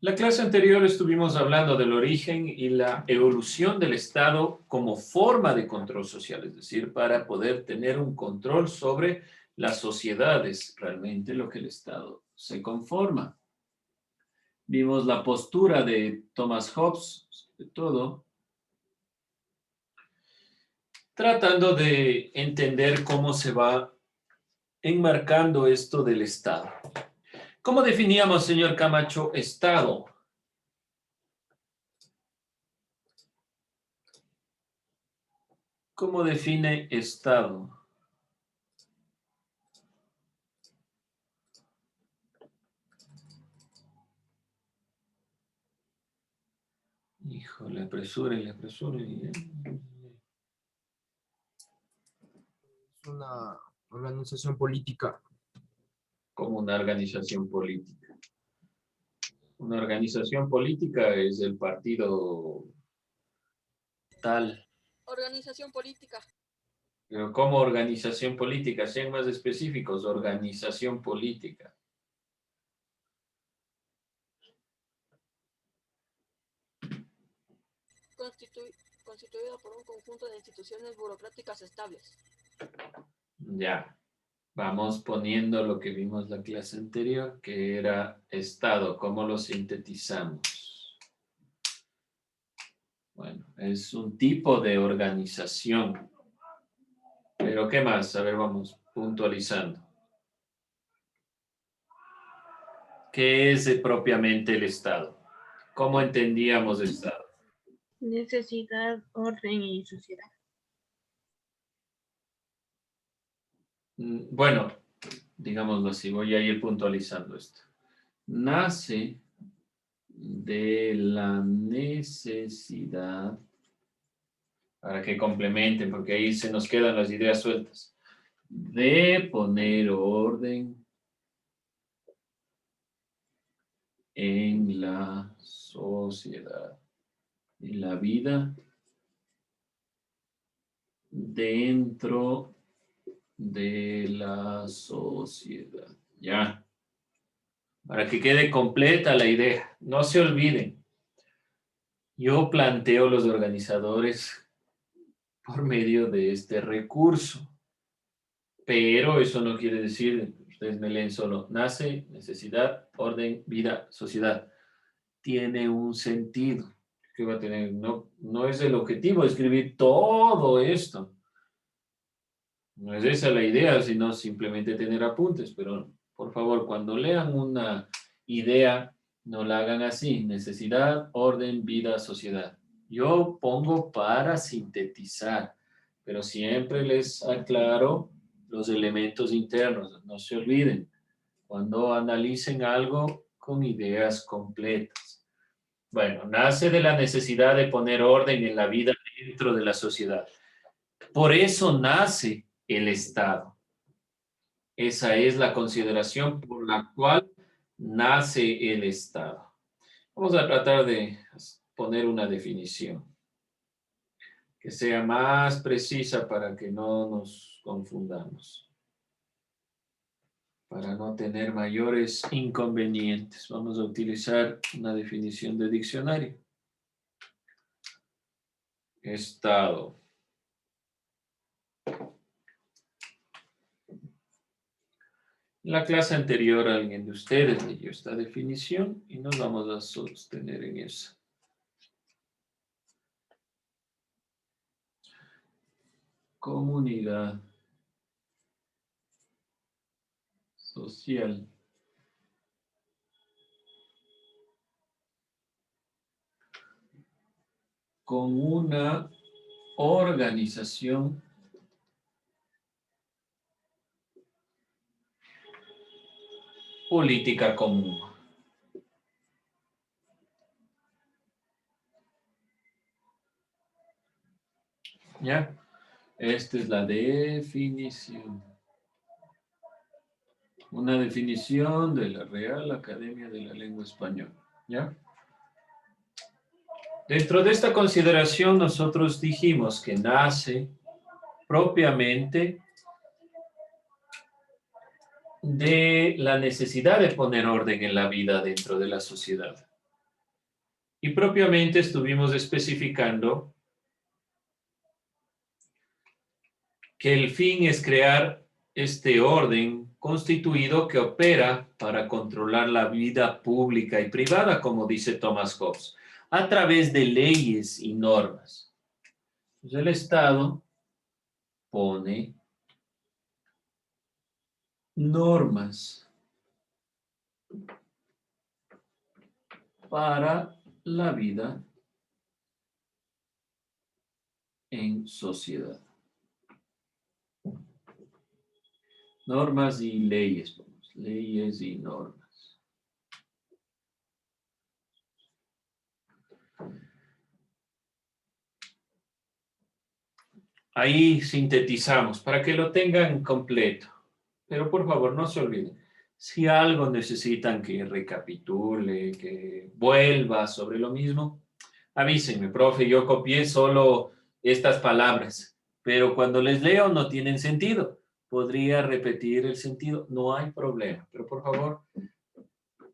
La clase anterior estuvimos hablando del origen y la evolución del Estado como forma de control social, es decir, para poder tener un control sobre las sociedades, realmente lo que el Estado se conforma. Vimos la postura de Thomas Hobbes, sobre todo, tratando de entender cómo se va enmarcando esto del Estado. ¿Cómo definíamos, señor Camacho, Estado? ¿Cómo define Estado? Híjole, apresúrenle, apresúrenle. Es una organización política. Como una organización política. Una organización política es el partido tal. Organización política. Pero como organización política, sean más específicos, organización política. Constituida por un conjunto de instituciones burocráticas estables. Ya. Vamos poniendo lo que vimos la clase anterior, que era Estado. ¿Cómo lo sintetizamos? Bueno, es un tipo de organización. Pero ¿qué más? A ver, vamos puntualizando. ¿Qué es propiamente el Estado? ¿Cómo entendíamos el Estado? Necesidad, orden y sociedad. Bueno, digámoslo así, voy a ir puntualizando esto. Nace de la necesidad, para que complementen, porque ahí se nos quedan las ideas sueltas, de poner orden en la sociedad, en la vida, dentro de la sociedad. Ya. Para que quede completa la idea. No se olviden. Yo planteo los organizadores por medio de este recurso. Pero eso no quiere decir, ustedes me leen solo, nace, necesidad, orden, vida, sociedad. Tiene un sentido. ¿Qué va a tener? No, no es el objetivo escribir todo esto. No es esa la idea, sino simplemente tener apuntes. Pero, por favor, cuando lean una idea, no la hagan así. Necesidad, orden, vida, sociedad. Yo pongo para sintetizar, pero siempre les aclaro los elementos internos. No se olviden, cuando analicen algo con ideas completas. Bueno, nace de la necesidad de poner orden en la vida dentro de la sociedad. Por eso nace el Estado. Esa es la consideración por la cual nace el Estado. Vamos a tratar de poner una definición que sea más precisa para que no nos confundamos, para no tener mayores inconvenientes. Vamos a utilizar una definición de diccionario. Estado. En la clase anterior alguien de ustedes leyó esta definición y nos vamos a sostener en esa. Comunidad social con una organización política común. ¿Ya? Esta es la definición. Una definición de la Real Academia de la Lengua Española. ¿Ya? Dentro de esta consideración nosotros dijimos que nace propiamente de la necesidad de poner orden en la vida dentro de la sociedad. Y propiamente estuvimos especificando que el fin es crear este orden constituido que opera para controlar la vida pública y privada, como dice Thomas Hobbes, a través de leyes y normas. Pues el Estado pone normas para la vida en sociedad. Normas y leyes, leyes y normas. Ahí sintetizamos para que lo tengan completo. Pero por favor, no se olviden. Si algo necesitan que recapitule, que vuelva sobre lo mismo, avísenme, profe, yo copié solo estas palabras, pero cuando les leo no tienen sentido. Podría repetir el sentido, no hay problema. Pero por favor,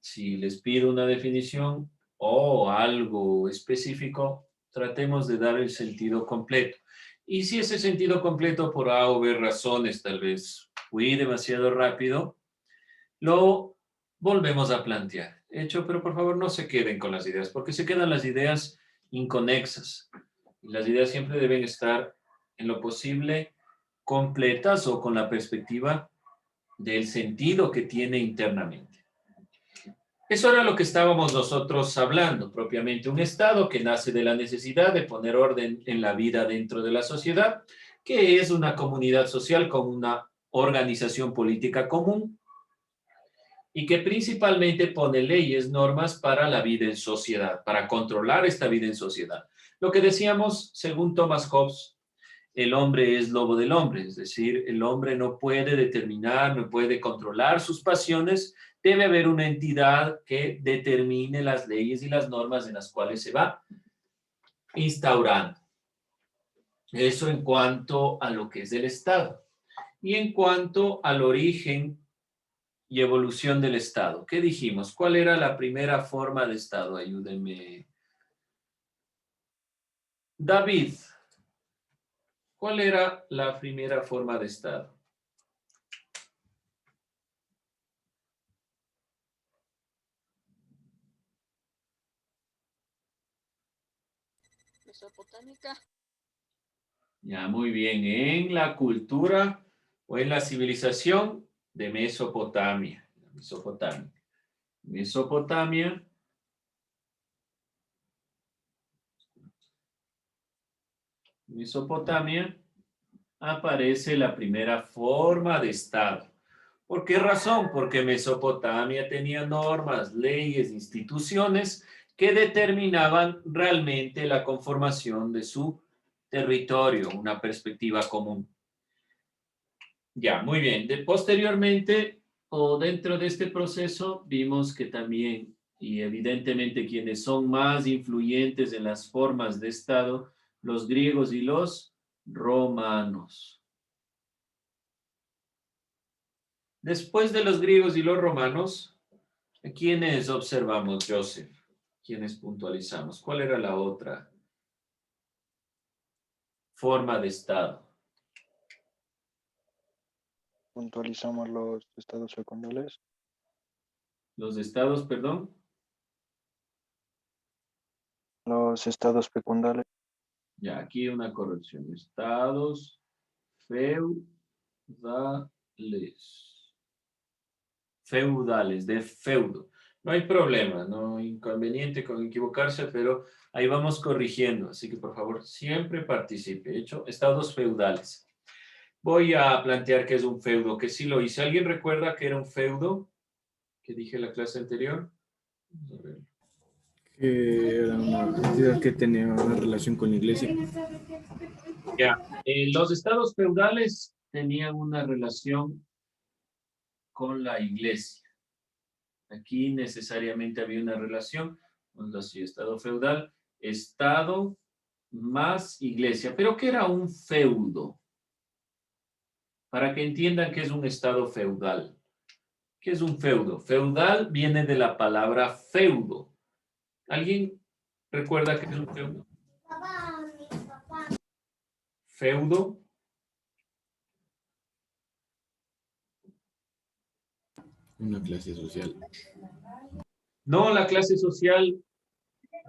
si les pido una definición o algo específico, tratemos de dar el sentido completo. Y si ese sentido completo por A o B razones tal vez fui demasiado rápido, lo volvemos a plantear. Hecho, pero por favor no se queden con las ideas, porque se quedan las ideas inconexas. Las ideas siempre deben estar en lo posible completas o con la perspectiva del sentido que tiene internamente. Eso era lo que estábamos nosotros hablando, propiamente un Estado que nace de la necesidad de poner orden en la vida dentro de la sociedad, que es una comunidad social con una organización política común y que principalmente pone leyes, normas para la vida en sociedad, para controlar esta vida en sociedad. Lo que decíamos, según Thomas Hobbes, el hombre es lobo del hombre, es decir, el hombre no puede determinar, no puede controlar sus pasiones, debe haber una entidad que determine las leyes y las normas en las cuales se va instaurando. Eso en cuanto a lo que es el Estado. Y en cuanto al origen y evolución del Estado, ¿qué dijimos? ¿Cuál era la primera forma de Estado? Ayúdenme. David, ¿cuál era la primera forma de Estado? Mesopotámica. Ya, muy bien. En la cultura o en la civilización de Mesopotamia. Mesopotamia. Mesopotamia. Mesopotamia aparece la primera forma de Estado. ¿Por qué razón? Porque Mesopotamia tenía normas, leyes, instituciones que determinaban realmente la conformación de su territorio, una perspectiva común. Ya, muy bien. Posteriormente, o dentro de este proceso, vimos que también, y evidentemente quienes son más influyentes en las formas de Estado, los griegos y los romanos. Después de los griegos y los romanos, ¿a quiénes observamos, Joseph? ¿Quiénes puntualizamos? ¿Cuál era la otra forma de Estado? Puntualizamos los estados fecundales. Los estados, perdón. Los estados fecundales. Ya, aquí una corrección. Estados feudales. Feudales, de feudo. No hay problema, no hay inconveniente con equivocarse, pero ahí vamos corrigiendo. Así que, por favor, siempre participe. Hecho, estados feudales. Voy a plantear qué es un feudo, que sí lo hice. ¿Alguien recuerda que era un feudo? Que dije en la clase anterior. Vamos a ver. Que era una entidad que tenía una relación con la iglesia. Ya, los estados feudales tenían una relación con la iglesia. Aquí necesariamente había una relación, vamos así, estado feudal, estado más iglesia. ¿Pero qué era un feudo? Para que entiendan qué es un estado feudal. ¿Qué es un feudo? Feudal viene de la palabra feudo. ¿Alguien ¿Recuerda que es un feudo? Feudo. Una clase social. No, la clase social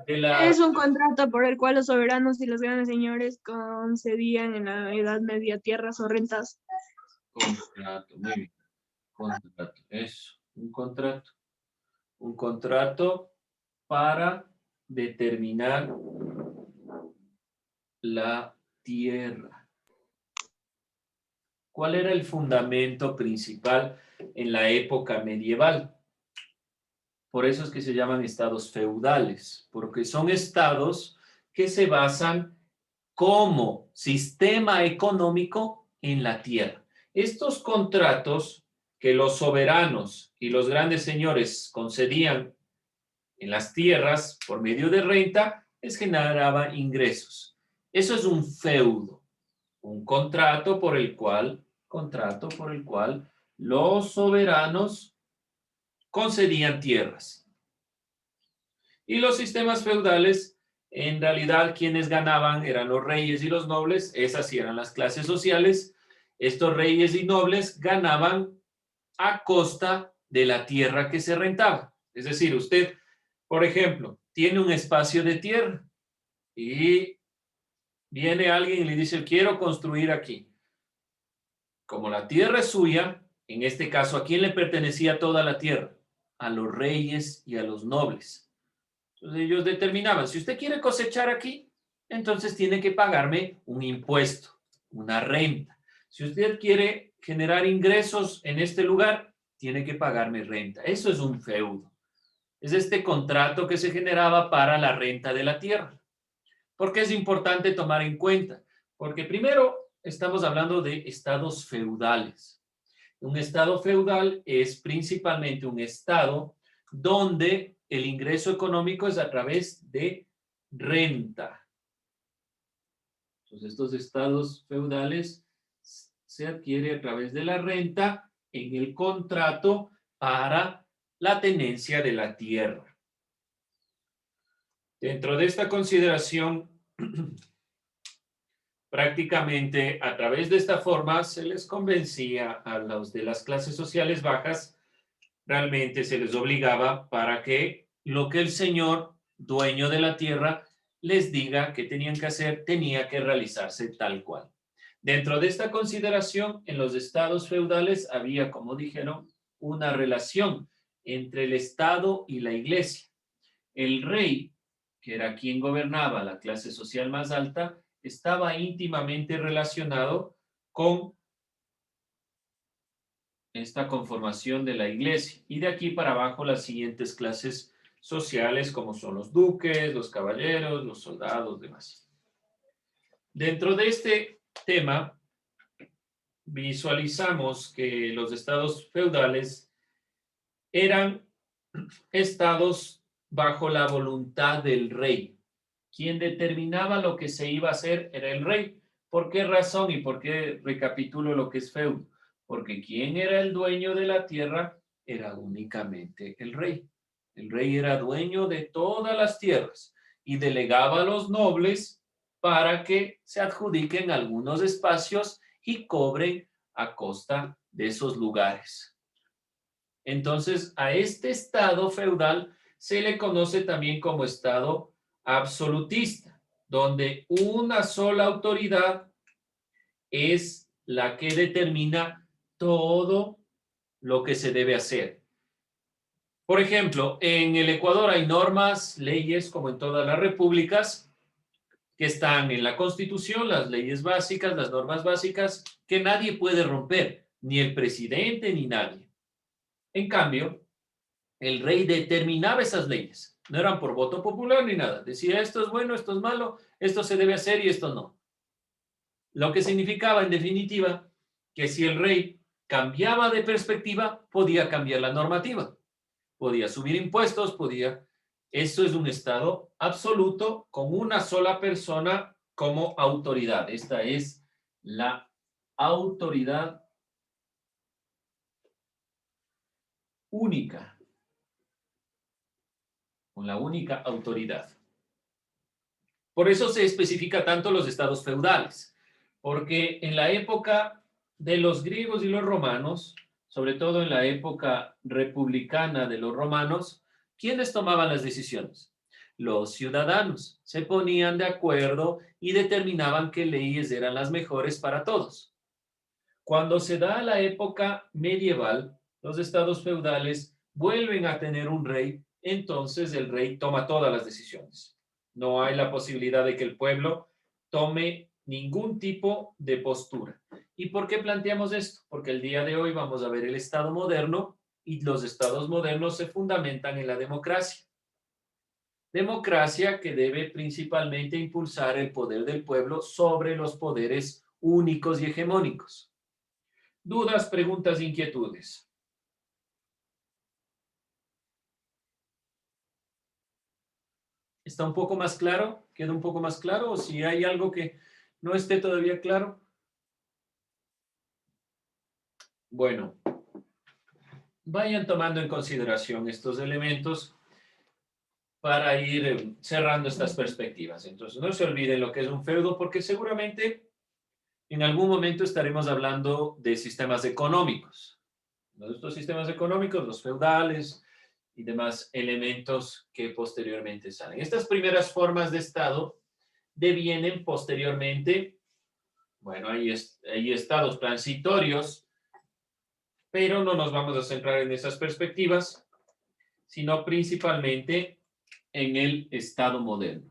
de la... Es un contrato por el cual los soberanos y los grandes señores concedían en la Edad Media tierras o rentas. Contrato, muy bien. Contrato, eso, un contrato. Un contrato para determinar la tierra. ¿Cuál era el fundamento principal en la época medieval? Por eso es que se llaman estados feudales, porque son estados que se basan como sistema económico en la tierra. Estos contratos que los soberanos y los grandes señores concedían en las tierras por medio de renta les generaba ingresos. Eso es un feudo, un contrato por el cual los soberanos concedían tierras. Y los sistemas feudales, en realidad quienes ganaban eran los reyes y los nobles, esas sí eran las clases sociales. Estos reyes y nobles ganaban a costa de la tierra que se rentaba. Es decir, usted, por ejemplo, tiene un espacio de tierra y viene alguien y le dice, quiero construir aquí. Como la tierra es suya, en este caso, ¿a quién le pertenecía toda la tierra? A los reyes y a los nobles. Entonces ellos determinaban, si usted quiere cosechar aquí, entonces tiene que pagarme un impuesto, una renta. Si usted quiere generar ingresos en este lugar, tiene que pagarme renta. Eso es un feudo. Es este contrato que se generaba para la renta de la tierra. ¿Por qué es importante tomar en cuenta? Porque primero estamos hablando de estados feudales. Un estado feudal es principalmente un estado donde el ingreso económico es a través de renta. Entonces, estos estados feudales se adquiere a través de la renta en el contrato para la tenencia de la tierra. Dentro de esta consideración, prácticamente a través de esta forma se les convencía a los de las clases sociales bajas, realmente se les obligaba para que lo que el señor, dueño de la tierra, les diga que tenían que hacer, tenía que realizarse tal cual. Dentro de esta consideración, en los estados feudales había, como dijeron, una relación entre el Estado y la Iglesia. El rey, que era quien gobernaba la clase social más alta, estaba íntimamente relacionado con esta conformación de la iglesia. Y de aquí para abajo las siguientes clases sociales, como son los duques, los caballeros, los soldados, demás. Dentro de este tema, visualizamos que los estados feudales eran estados bajo la voluntad del rey. Quien determinaba lo que se iba a hacer era el rey. ¿Por qué razón y por qué recapitulo lo que es feudo? Porque quien era el dueño de la tierra era únicamente el rey. El rey era dueño de todas las tierras y delegaba a los nobles para que se adjudiquen algunos espacios y cobren a costa de esos lugares. Entonces, a este estado feudal se le conoce también como estado absolutista, donde una sola autoridad es la que determina todo lo que se debe hacer. Por ejemplo, en el Ecuador hay normas, leyes, como en todas las repúblicas, que están en la Constitución, las leyes básicas, las normas básicas, que nadie puede romper, ni el presidente ni nadie. En cambio, el rey determinaba esas leyes. No eran por voto popular ni nada. Decía, esto es bueno, esto es malo, esto se debe hacer y esto no. Lo que significaba, en definitiva, que si el rey cambiaba de perspectiva, podía cambiar la normativa. Podía subir impuestos, podía... Esto es un estado absoluto con una sola persona como autoridad. Esta es la autoridad única. Con la única autoridad. Por eso se especifica tanto los estados feudales, porque en la época de los griegos y los romanos, sobre todo en la época republicana de los romanos, ¿quiénes tomaban las decisiones? Los ciudadanos se ponían de acuerdo y determinaban qué leyes eran las mejores para todos. Cuando se da la época medieval, los estados feudales vuelven a tener un rey, entonces el rey toma todas las decisiones. No hay la posibilidad de que el pueblo tome ningún tipo de postura. ¿Y por qué planteamos esto? Porque el día de hoy vamos a ver el Estado moderno y los estados modernos se fundamentan en la democracia. Democracia que debe principalmente impulsar el poder del pueblo sobre los poderes únicos y hegemónicos. ¿Dudas, preguntas, inquietudes? ¿Está un poco más claro? ¿Queda un poco más claro? ¿O si hay algo que no esté todavía claro? Bueno, vayan tomando en consideración estos elementos para ir cerrando estas perspectivas. Entonces, no se olviden lo que es un feudo, porque seguramente en algún momento estaremos hablando de sistemas económicos. Estos sistemas económicos, los feudales y demás elementos que posteriormente salen. Estas primeras formas de Estado devienen posteriormente, bueno, hay estados transitorios, pero no nos vamos a centrar en esas perspectivas, sino principalmente en el Estado moderno.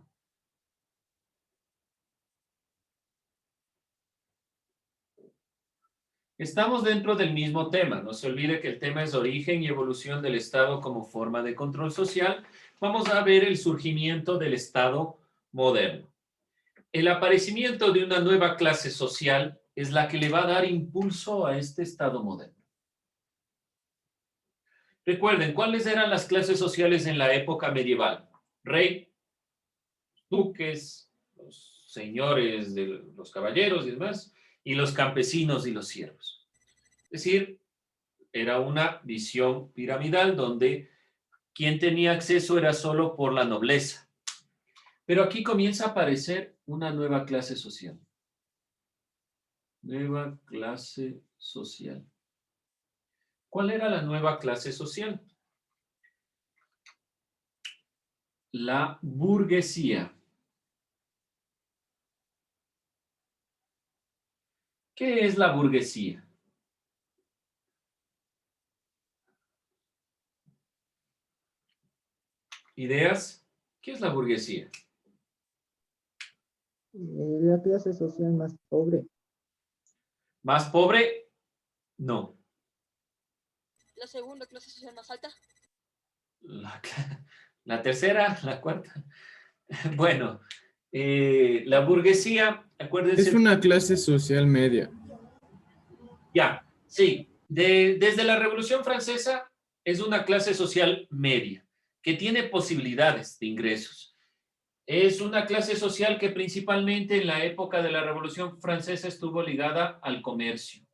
Estamos dentro del mismo tema. No se olvide que el tema es origen y evolución del Estado como forma de control social. Vamos a ver el surgimiento del Estado moderno. El aparecimiento de una nueva clase social es la que le va a dar impulso a este Estado moderno. Recuerden, ¿cuáles eran las clases sociales en la época medieval? Rey, duques, los señores de los caballeros y demás, y los campesinos y los siervos. Es decir, era una visión piramidal donde quien tenía acceso era solo por la nobleza. Pero aquí comienza a aparecer una nueva clase social. Nueva clase social. ¿Cuál era la nueva clase social? La burguesía. ¿Qué es la burguesía? ¿Ideas? ¿Qué es la burguesía? La clase social más pobre. ¿Más pobre? No. La segunda clase social más alta. La tercera, la cuarta. Bueno, la burguesía, acuérdense. Es una clase social media. Ya, sí. Desde la Revolución Francesa es una clase social media, que tiene posibilidades de ingresos. Es una clase social que principalmente en la época de la Revolución Francesa estuvo ligada al comercio,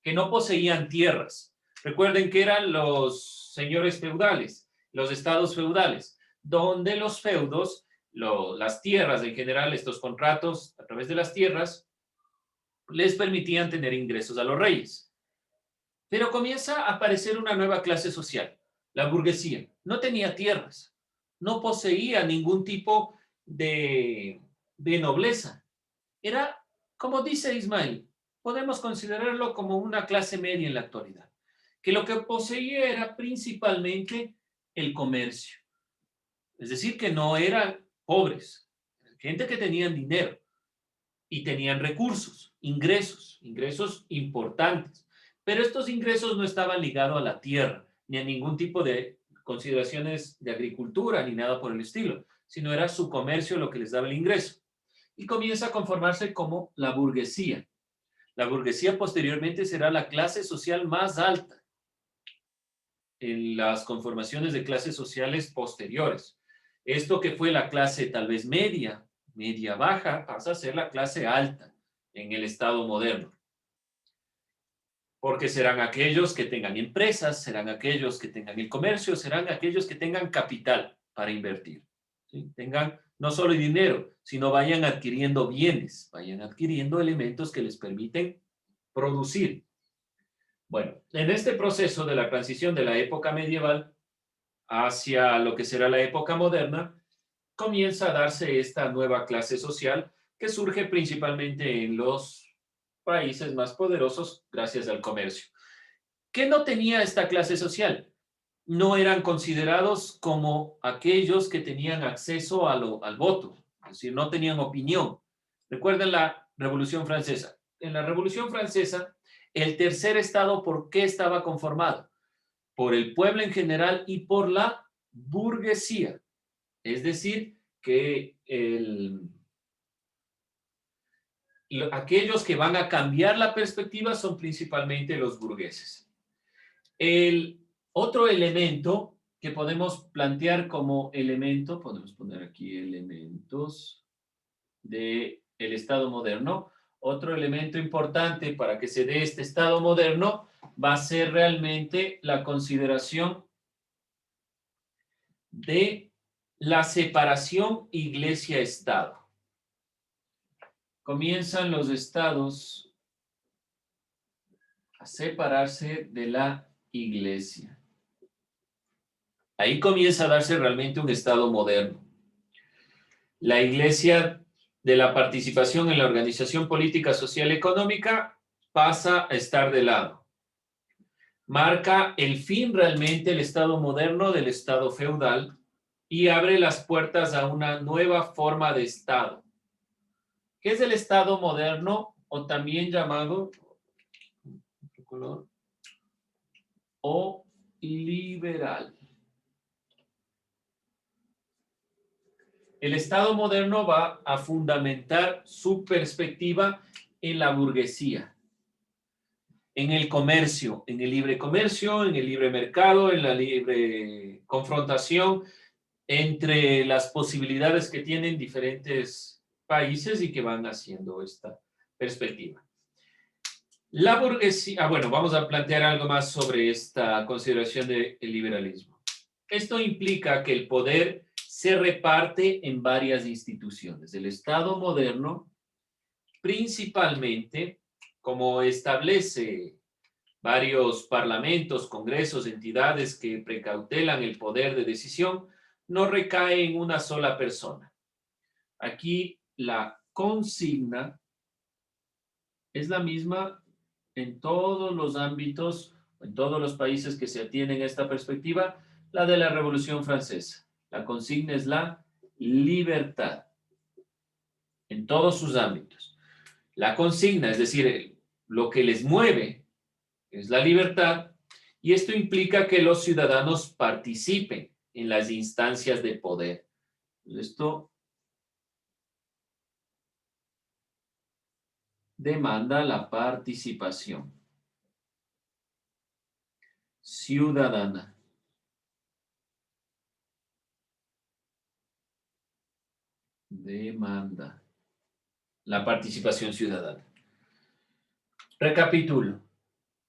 que no poseían tierras. Recuerden que eran los señores feudales, los estados feudales, donde los feudos, las tierras en general, estos contratos a través de las tierras, les permitían tener ingresos a los reyes. Pero comienza a aparecer una nueva clase social, la burguesía. No tenía tierras, no poseía ningún tipo de nobleza. Era, como dice Ismael, podemos considerarlo como una clase media en la actualidad, que lo que poseía era principalmente el comercio. Es decir, que no eran pobres, gente que tenían dinero y tenían recursos, ingresos importantes. Pero estos ingresos no estaban ligados a la tierra, ni a ningún tipo de consideraciones de agricultura, ni nada por el estilo, sino era su comercio lo que les daba el ingreso. Y comienza a conformarse como la burguesía. La burguesía posteriormente será la clase social más alta en las conformaciones de clases sociales posteriores. Esto que fue la clase tal vez media baja, pasa a ser la clase alta en el Estado moderno. Porque serán aquellos que tengan empresas, serán aquellos que tengan el comercio, serán aquellos que tengan capital para invertir. ¿sí? Tengan no solo dinero, sino vayan adquiriendo bienes, vayan adquiriendo elementos que les permiten producir. Bueno, en este proceso de la transición de la época medieval hacia lo que será la época moderna, comienza a darse esta nueva clase social que surge principalmente en los países más poderosos gracias al comercio. ¿Qué no tenía esta clase social? No eran considerados como aquellos que tenían acceso al voto, es decir, no tenían opinión. Recuerden la Revolución Francesa. En la Revolución Francesa, el tercer estado, ¿por qué estaba conformado? Por el pueblo en general y por la burguesía. Es decir, que aquellos que van a cambiar la perspectiva son principalmente los burgueses. El otro elemento que podemos plantear como elemento, podemos poner aquí elementos del Estado moderno. Otro elemento importante para que se dé este Estado moderno va a ser realmente la consideración de la separación iglesia-estado. Comienzan los estados a separarse de la iglesia. Ahí comienza a darse realmente un estado moderno. La iglesia, de la participación en la organización política, social y económica, pasa a estar de lado. Marca el fin realmente el estado moderno del estado feudal y abre las puertas a una nueva forma de estado, que es el estado moderno o también llamado o liberal. El Estado moderno va a fundamentar su perspectiva en la burguesía, en el comercio, en el libre comercio, en el libre mercado, en la libre confrontación entre las posibilidades que tienen diferentes países y que van haciendo esta perspectiva. La burguesía, bueno, vamos a plantear algo más sobre esta consideración del liberalismo. Esto implica que el poder se reparte en varias instituciones. El Estado moderno, principalmente, como establece varios parlamentos, congresos, entidades que precautelan el poder de decisión, no recae en una sola persona. Aquí la consigna es la misma en todos los ámbitos, en todos los países que se atienen a esta perspectiva, la de la Revolución Francesa. La consigna es la libertad en todos sus ámbitos. La consigna, es decir, lo que les mueve es la libertad, y esto implica que los ciudadanos participen en las instancias de poder. Esto demanda la participación ciudadana. Demanda la participación ciudadana. Recapitulo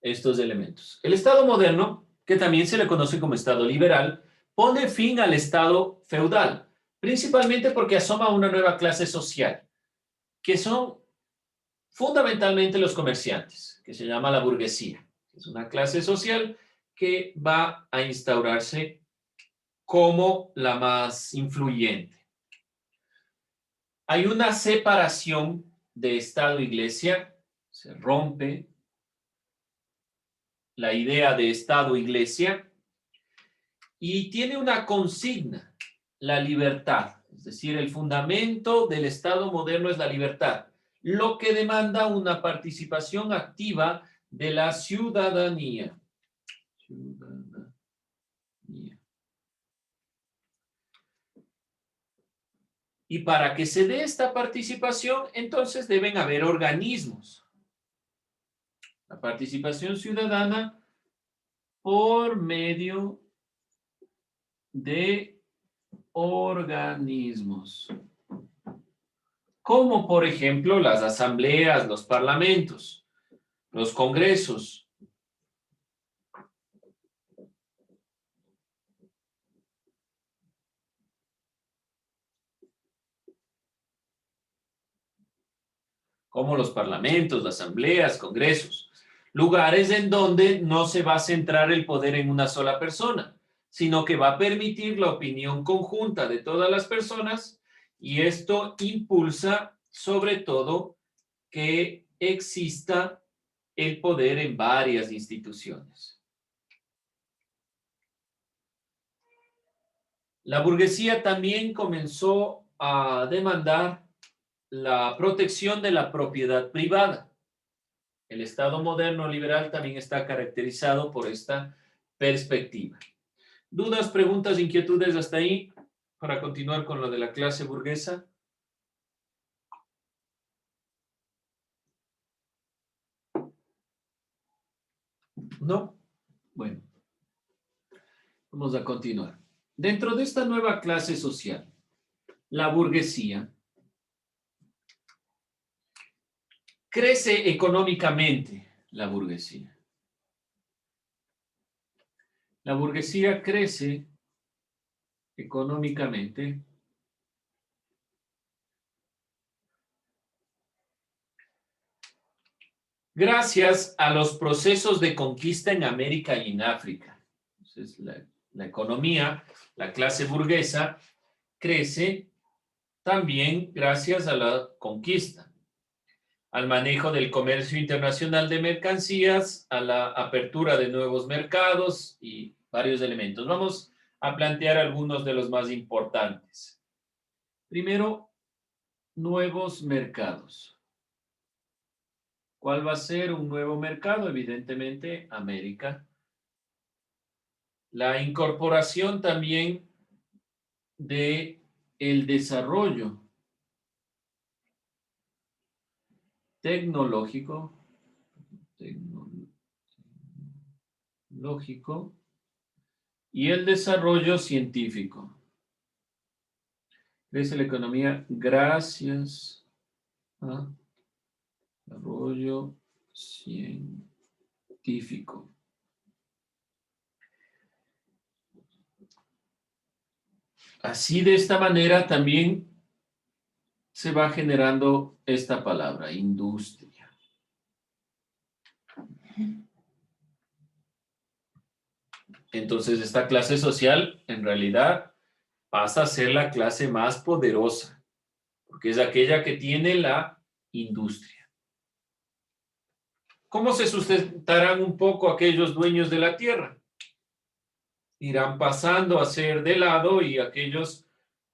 estos elementos. El Estado moderno, que también se le conoce como Estado liberal, pone fin al Estado feudal, principalmente porque asoma una nueva clase social, que son fundamentalmente los comerciantes, que se llama la burguesía. Es una clase social que va a instaurarse como la más influyente. Hay una separación de Estado e Iglesia, se rompe la idea de Estado e Iglesia y tiene una consigna, la libertad. Es decir, el fundamento del Estado moderno es la libertad, lo que demanda una participación activa de la ciudadanía. Y para que se dé esta participación, entonces deben haber organismos. La participación ciudadana por medio de organismos. Como por ejemplo las asambleas, los parlamentos, los congresos. como los parlamentos, las asambleas, congresos, lugares en donde no se va a centrar el poder en una sola persona, sino que va a permitir la opinión conjunta de todas las personas, y esto impulsa sobre todo que exista el poder en varias instituciones. La burguesía también comenzó a demandar la protección de la propiedad privada. El Estado moderno liberal también está caracterizado por esta perspectiva. ¿Dudas, preguntas, inquietudes hasta ahí para continuar con lo de la clase burguesa? ¿No? Bueno, vamos a continuar. Dentro de esta nueva clase social, la burguesía crece económicamente, la burguesía. La burguesía crece económicamente gracias a los procesos de conquista en América y en África. Entonces, la economía, la clase burguesa, crece también gracias a la conquista, al manejo del comercio internacional de mercancías, a la apertura de nuevos mercados y varios elementos. Vamos a plantear algunos de los más importantes. Primero, nuevos mercados. ¿Cuál va a ser un nuevo mercado? Evidentemente, América. La incorporación también de el desarrollo tecnológico y el desarrollo científico. Crece la economía gracias a desarrollo científico. Así, de esta manera también se va generando esta palabra, industria. Entonces, esta clase social, en realidad, pasa a ser la clase más poderosa, porque es aquella que tiene la industria. ¿Cómo se sustentarán un poco aquellos dueños de la tierra? Irán pasando a ser de lado, y aquellos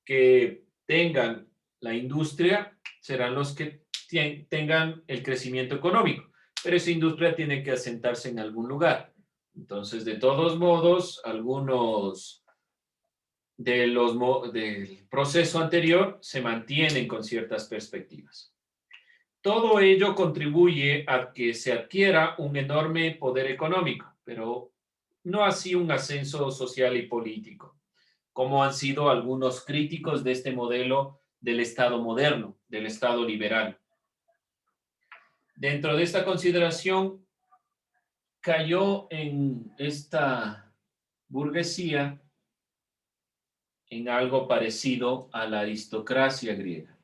que tengan la industria serán los que tengan el crecimiento económico, pero esa industria tiene que asentarse en algún lugar. Entonces, de todos modos, algunos del proceso anterior se mantienen con ciertas perspectivas. Todo ello contribuye a que se adquiera un enorme poder económico, pero no así un ascenso social y político, como han sido algunos críticos de este modelo del Estado moderno, del Estado liberal. Dentro de esta consideración, cayó en esta burguesía en algo parecido a la aristocracia griega.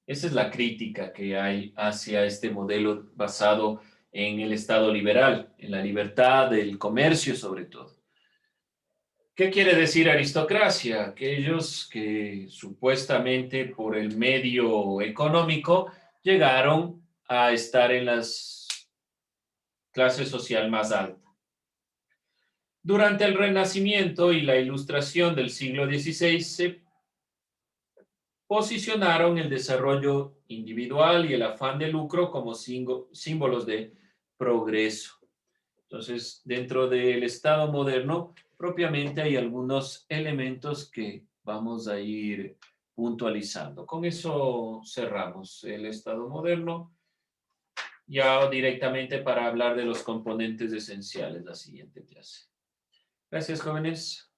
Esa es la crítica que hay hacia este modelo basado en el Estado liberal, en la libertad del comercio sobre todo. ¿Qué quiere decir aristocracia? Aquellos que supuestamente por el medio económico llegaron a estar en las clases social más alta. Durante el Renacimiento y la Ilustración del siglo XVI se posicionaron el desarrollo individual y el afán de lucro como símbolos de progreso. Entonces, dentro del Estado moderno, propiamente hay algunos elementos que vamos a ir puntualizando. Con eso cerramos el Estado moderno, ya directamente para hablar de los componentes esenciales, la siguiente clase. Gracias, jóvenes.